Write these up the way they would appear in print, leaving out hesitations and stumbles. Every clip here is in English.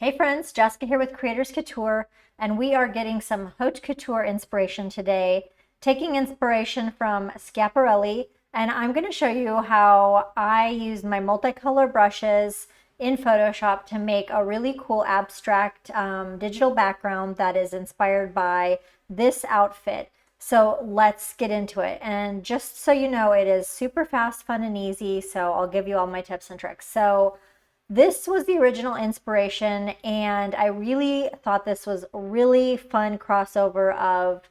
Hey friends, Jessica here with Creators Couture, and we are getting some haute couture inspiration today, taking inspiration from Schiaparelli, and I'm going to show you how I use my multicolor brushes in Photoshop to make a really cool abstract digital background that is inspired by this outfit. So let's get into it. And just so you know, it is super fast, fun, and easy, so I'll give you all my tips and tricks. So this was the original inspiration, and I really thought this was a really fun crossover of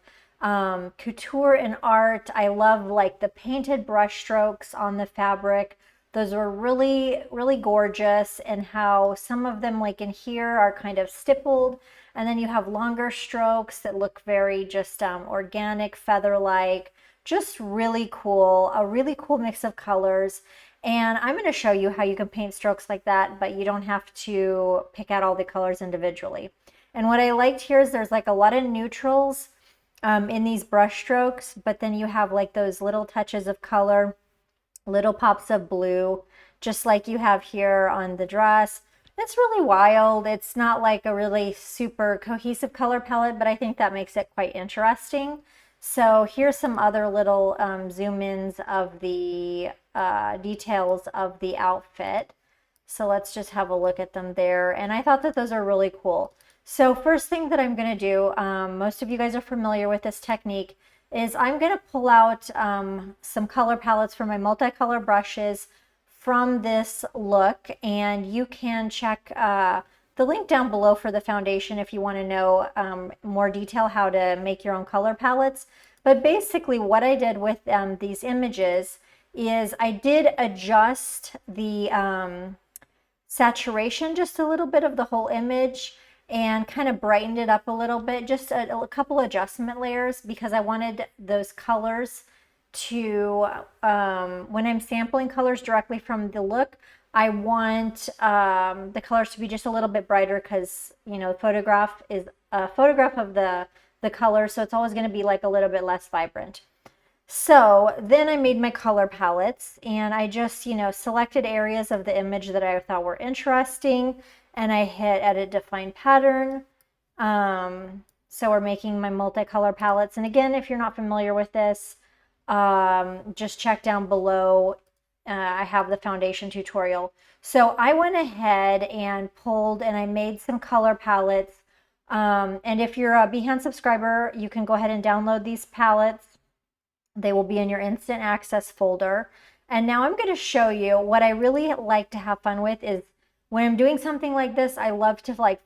couture and art. I love like the painted brush strokes on the fabric. Those were really, really gorgeous, and how some of them, like in here, are kind of stippled, and then you have longer strokes that look very just organic, feather-like, just really cool, a really cool mix of colors. And I'm going to show you how you can paint strokes like that, but you don't have to pick out all the colors individually. And what I liked here is there's like a lot of neutrals in these brush strokes, but then you have like those little touches of color, little pops of blue, just like you have here on the dress. It's really wild. It's not like a really super cohesive color palette, but I think that makes it quite interesting. So here's some other little zoom ins of the details of the outfit. So let's just have a look at them there. And I thought that those are really cool. So first thing that I'm going to do, most of you guys are familiar with this technique, is I'm going to pull out some color palettes from my multicolor brushes from this look, and you can check the link down below for the foundation if you want to know more detail how to make your own color palettes. But basically what I did with these images is I did adjust the saturation just a little bit of the whole image and kind of brightened it up a little bit, just a couple adjustment layers, because I wanted those colors to, when I'm sampling colors directly from the look, I want the colors to be just a little bit brighter, because, you know, photograph is a photograph of the color, so it's always going to be like a little bit less vibrant. So then I made my color palettes, and I just, you know, selected areas of the image that I thought were interesting, and I hit edit define pattern. So we're making my multicolor palettes. And again, if you're not familiar with this, just check down below. I have the foundation tutorial. So I went ahead and pulled, and I made some color palettes. And if you're a Behance subscriber, you can go ahead and download these palettes. They will be in your instant access folder. And now I'm going to show you what I really like to have fun with is when I'm doing something like this, I love to like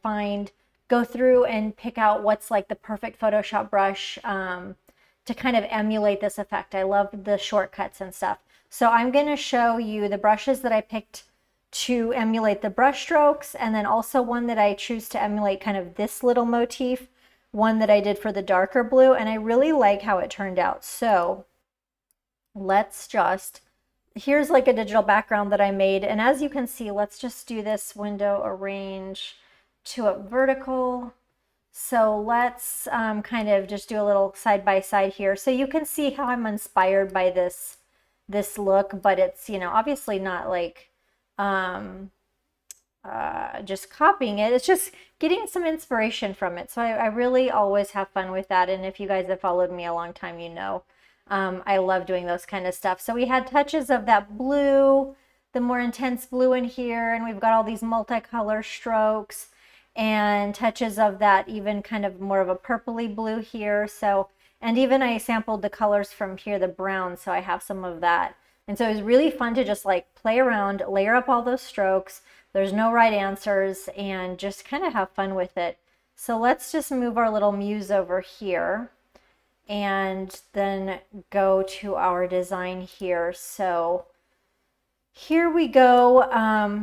go through and pick out what's like the perfect Photoshop brush to kind of emulate this effect. I love the shortcuts and stuff. So I'm going to show you the brushes that I picked to emulate the brush strokes, and then also one that I choose to emulate kind of this little motif, one that I did for the darker blue, and I really like how it turned out. So let's just, here's like a digital background that I made, and as you can see, let's just do this window arrange to up vertical. So let's kind of just do a little side by side here, so you can see how I'm inspired by this look, but it's, you know, obviously not like just copying it. It's just getting some inspiration from it. So I really always have fun with that, and if you guys have followed me a long time, you know I love doing those kind of stuff. So we had touches of that blue, the more intense blue in here, and we've got all these multicolor strokes and touches of that even kind of more of a purpley blue here. So, and even I sampled the colors from here, the brown, so I have some of that. And so it was really fun to just like play around, layer up all those strokes. There's no right answers, and just kind of have fun with it. So let's just move our little muse over here and then go to our design here. So here we go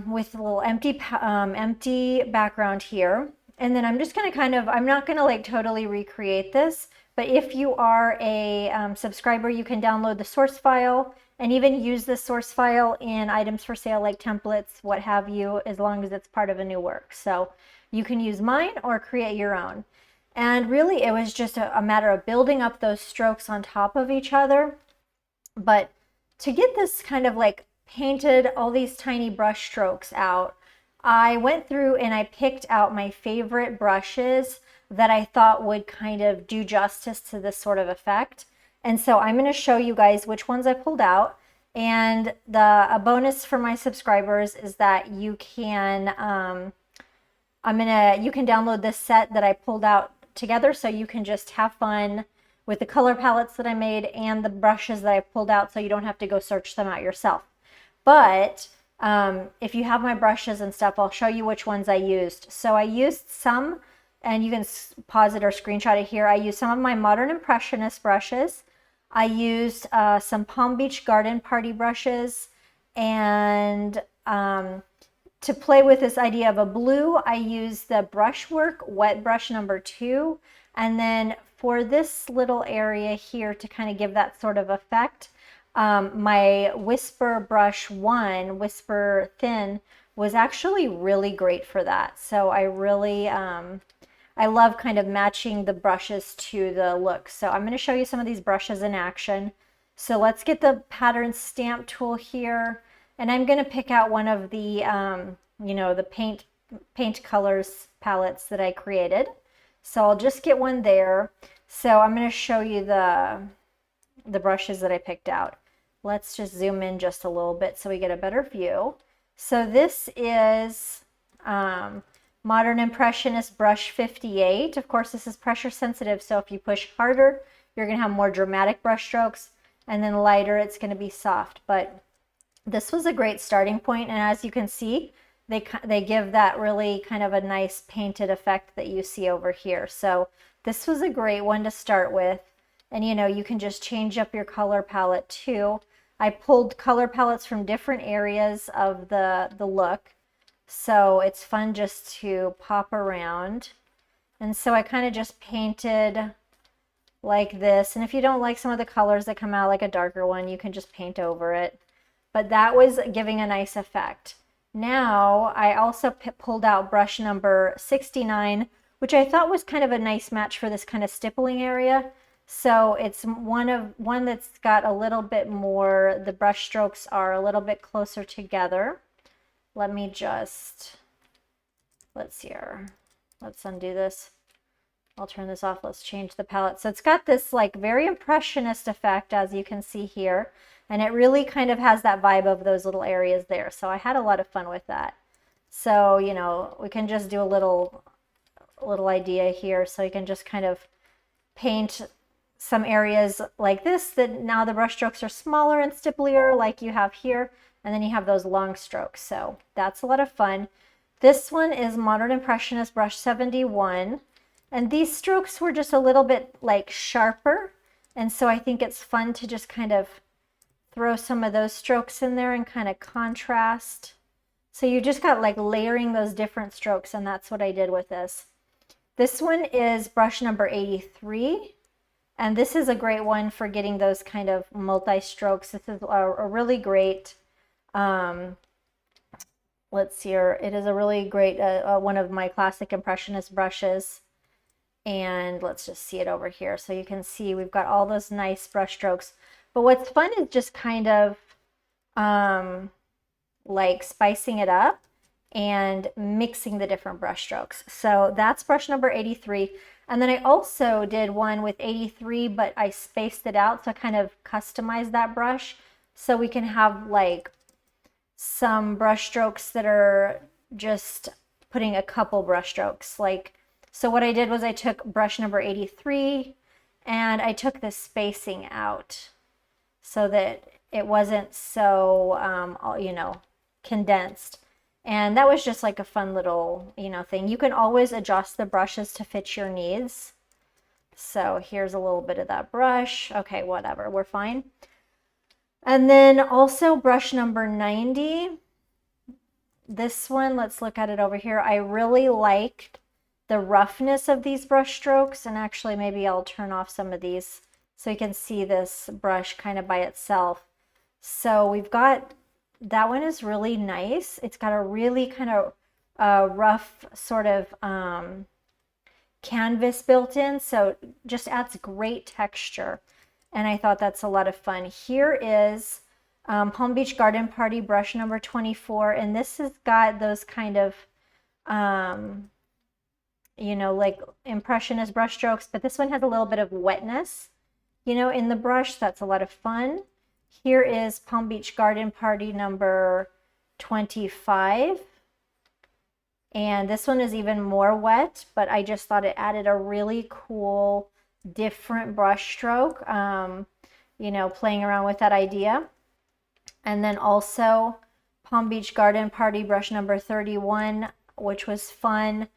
with a little empty background here. And then I'm just going to kind of, I'm not going to like totally recreate this, but if you are a subscriber, you can download the source file and even use the source file in items for sale like templates, what have you, as long as it's part of a new work. So you can use mine or create your own. And really, it was just a matter of building up those strokes on top of each other. But to get this kind of like painted all these tiny brush strokes out, I went through and I picked out my favorite brushes that I thought would kind of do justice to this sort of effect. And so I'm going to show you guys which ones I pulled out. And a bonus for my subscribers is that you can you can download this set that I pulled out together, so you can just have fun with the color palettes that I made and the brushes that I pulled out, so you don't have to go search them out yourself. But if you have my brushes and stuff, I'll show you which ones I used. So I used some, and you can pause it or screenshot it here. I used some of my Modern Impressionist brushes. I used some Palm Beach Garden Party brushes, and to play with this idea of a blue, I used the Brushwork Wet Brush number 2. And then for this little area here, to kind of give that sort of effect, my Whisper Brush 1, Whisper Thin, was actually really great for that. So I really, I love kind of matching the brushes to the look. So I'm going to show you some of these brushes in action. So let's get the pattern stamp tool here. And I'm going to pick out one of the, the paint colors palettes that I created. So I'll just get one there. So I'm going to show you the brushes that I picked out. Let's just zoom in just a little bit so we get a better view. So this is Modern Impressionist Brush 58. Of course, this is pressure sensitive, so if you push harder, you're going to have more dramatic brush strokes, and then lighter, it's going to be soft. But this was a great starting point, and as you can see, they give that really kind of a nice painted effect that you see over here. So this was a great one to start with. And you can just change up your color palette too. I pulled color palettes from different areas of the look. So it's fun just to pop around. And so I kind of just painted like this. And if you don't like some of the colors that come out, like a darker one, you can just paint over it. But that was giving a nice effect. Now I also pulled out brush number 69, which I thought was kind of a nice match for this kind of stippling area. So it's one that's got a little bit more, the brush strokes are a little bit closer together. Let me just, let's see here. Let's undo this. I'll turn this off. Let's change the palette. So it's got this like very impressionist effect, as you can see here. And it really kind of has that vibe of those little areas there. So I had a lot of fun with that. So, we can just do a little idea here. So you can just kind of paint some areas like this, that now the brush strokes are smaller and stipplier like you have here. And then you have those long strokes. So that's a lot of fun. This one is Modern Impressionist Brush 71. And these strokes were just a little bit like sharper. And so I think it's fun to just kind of throw some of those strokes in there and kind of contrast. So you just got like layering those different strokes, and that's what I did with this. This one is brush number 83. And this is a great one for getting those kind of multi-strokes. This is a really great, let's see here. It is a really great, one of my classic Impressionist brushes. And let's just see it over here. So you can see we've got all those nice brush strokes. But what's fun is just kind of like spicing it up and mixing the different brush strokes. So that's brush number 83. And then I also did one with 83, but I spaced it out. So I kind of customized that brush. So we can have like some brush strokes that are just putting a couple brush strokes. So what I did was I took brush number 83 and I took the spacing out so that it wasn't so, condensed. And that was just like a fun little, thing. You can always adjust the brushes to fit your needs. So here's a little bit of that brush. Okay, whatever, we're fine. And then also brush number 90. This one, let's look at it over here. I really liked the roughness of these brush strokes. And actually, maybe I'll turn off some of these so you can see this brush kind of by itself. So we've got, that one is really nice. It's got a really kind of rough sort of canvas built in, so just adds great texture. And I thought that's a lot of fun. Here is Palm Beach Garden Party brush number 24. And this has got those kind of, you know, like impressionist brush strokes, but this one has a little bit of wetness, you know, in the brush. That's a lot of fun. Here is Palm Beach Garden Party number 25. And this one is even more wet, but I just thought it added a really cool, different brush stroke, you know, playing around with that idea. And then also Palm Beach Garden Party brush number 31, which was fun.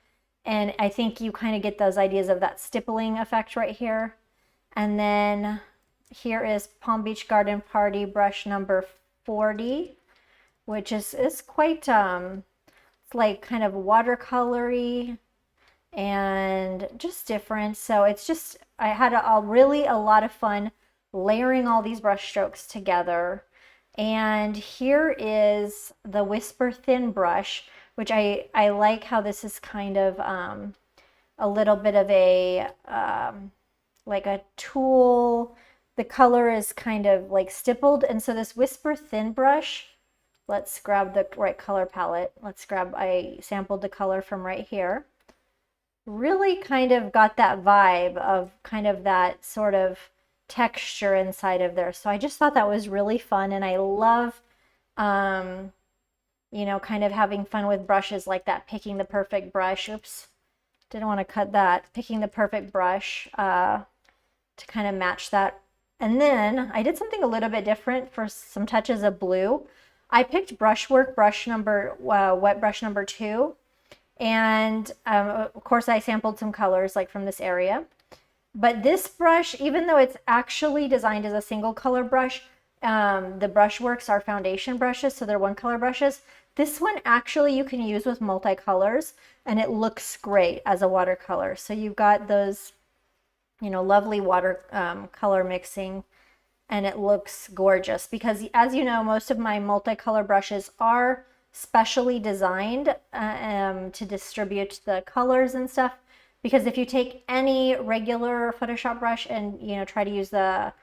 And I think you kind of get those ideas of that stippling effect right here. And then here is Palm Beach Garden Party brush number 40, which is quite, it's like kind of watercolory and just different. So it's just, I had really a lot of fun layering all these brush strokes together. And here is the Whisper Thin brush, which I like how this is kind of a little bit of a, like a tulle. The color is kind of like stippled. And so this Whisper Thin brush, let's grab the right color palette. I sampled the color from right here. Really kind of got that vibe of kind of that sort of texture inside of there. So I just thought that was really fun. And I love, you know, kind of having fun with brushes like that, picking the perfect brush. Oops, didn't want to cut that. Picking the perfect brush to kind of match that. And then I did something a little bit different for some touches of blue. I picked Brushwork brush number, wet brush number 2. And of course I sampled some colors like from this area. But this brush, even though it's actually designed as a single color brush, the Brushworks are foundation brushes, so they're one color brushes. This one actually you can use with multicolors and it looks great as a watercolor. So you've got those, you know, lovely water color mixing, and it looks gorgeous because, as you know, most of my multicolor brushes are specially designed to distribute the colors and stuff. Because if you take any regular Photoshop brush and, you know, try to use the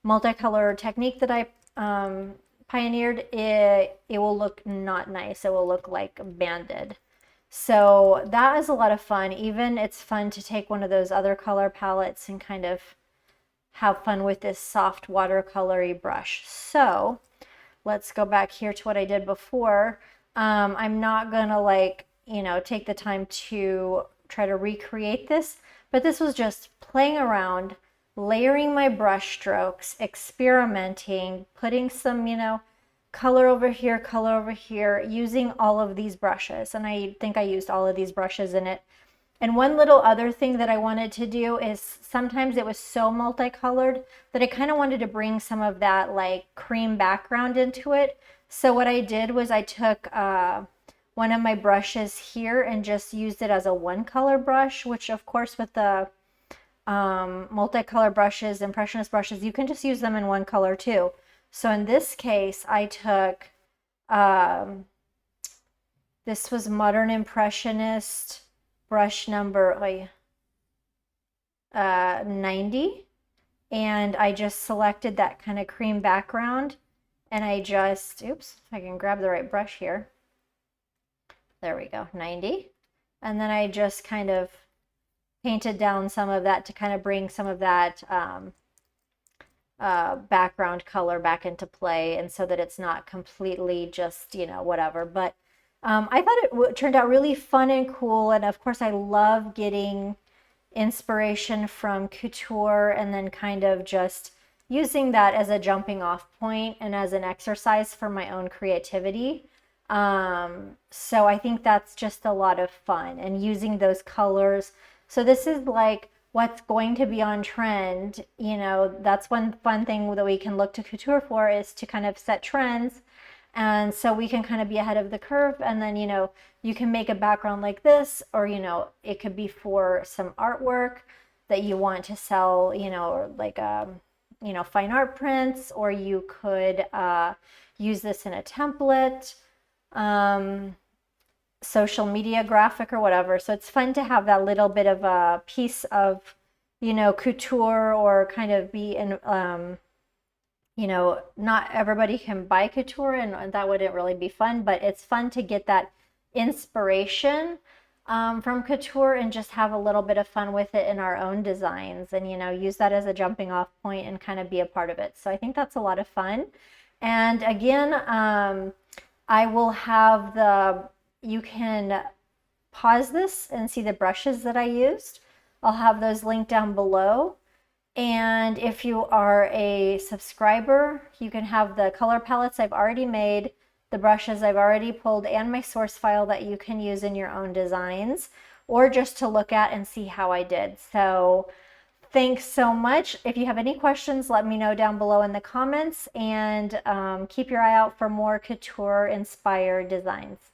multicolor technique that I pioneered, it will look not nice. It will look like banded. So that is a lot of fun. Even it's fun to take one of those other color palettes and kind of have fun with this soft watercolory brush. So let's go back here to what I did before. I'm not gonna, like, you know, take the time to try to recreate this, but this was just playing around, layering my brush strokes, experimenting, putting some, you know, color over here, using all of these brushes. And I think I used all of these brushes in it. And one little other thing that I wanted to do is sometimes it was so multicolored that I kind of wanted to bring some of that like cream background into it. So what I did was I took one of my brushes here and just used it as a one color brush, which of course with the multicolor brushes, Impressionist brushes, you can just use them in one color too. So in this case, I took, this was Modern Impressionist brush number 90. And I just selected that kind of cream background. And I just, oops, if I can grab the right brush here. There we go, 90. And then I just kind of painted down some of that to kind of bring some of that background color back into play, and so that it's not completely just, you know, whatever. But I thought it turned out really fun and cool. And of course, I love getting inspiration from couture and then kind of just using that as a jumping off point and as an exercise for my own creativity. So I think that's just a lot of fun, and using those colors. So this is like what's going to be on trend. You know, that's one fun thing that we can look to couture for, is to kind of set trends. And so we can kind of be ahead of the curve. And then, you know, you can make a background like this, or, you know, it could be for some artwork that you want to sell, you know, or like, you know, fine art prints, or you could use this in a template, social media graphic or whatever. So it's fun to have that little bit of a piece of, you know, couture, or kind of be in, you know, not everybody can buy couture, and that wouldn't really be fun, but it's fun to get that inspiration from couture and just have a little bit of fun with it in our own designs, and, you know, use that as a jumping off point and kind of be a part of it. So I think that's a lot of fun. And again, I will have you can pause this and see the brushes that I used. I'll have those linked down below. And if you are a subscriber, you can have the color palettes I've already made, the brushes I've already pulled, and my source file that you can use in your own designs, or just to look at and see how I did. So thanks so much. If you have any questions, let me know down below in the comments, and keep your eye out for more couture inspired designs.